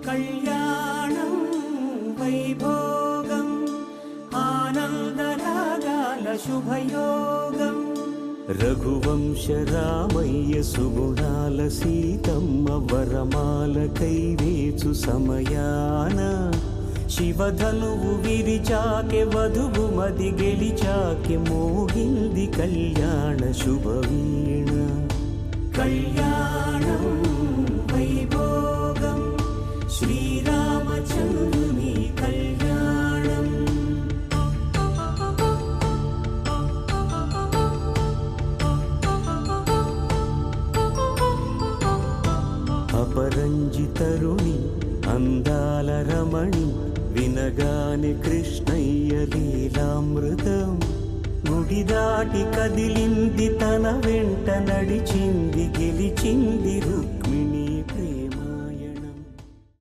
కళ్యాణం వైభోగం ఆనందరాగాల శుభయోగం రఘువంశ రామయ్య సుగుణాల సీతమ్మ వరమాల కైవేచు సమయాన శివధనువు విరిచాకె వధువు మది గెలిచాకె మోగింది కళ్యాణ శుభవీణ కళ్యాణం వైభోగం శ్రీరామచంద్రుని కళ్యాణం అపరంజితరుణి అందాల రమణి వినగానే కృష్ణయ్య లీలామృతం గుడి దాటి కదిలింది తన వెంట నడిచింది గెలిచింది రుక్కు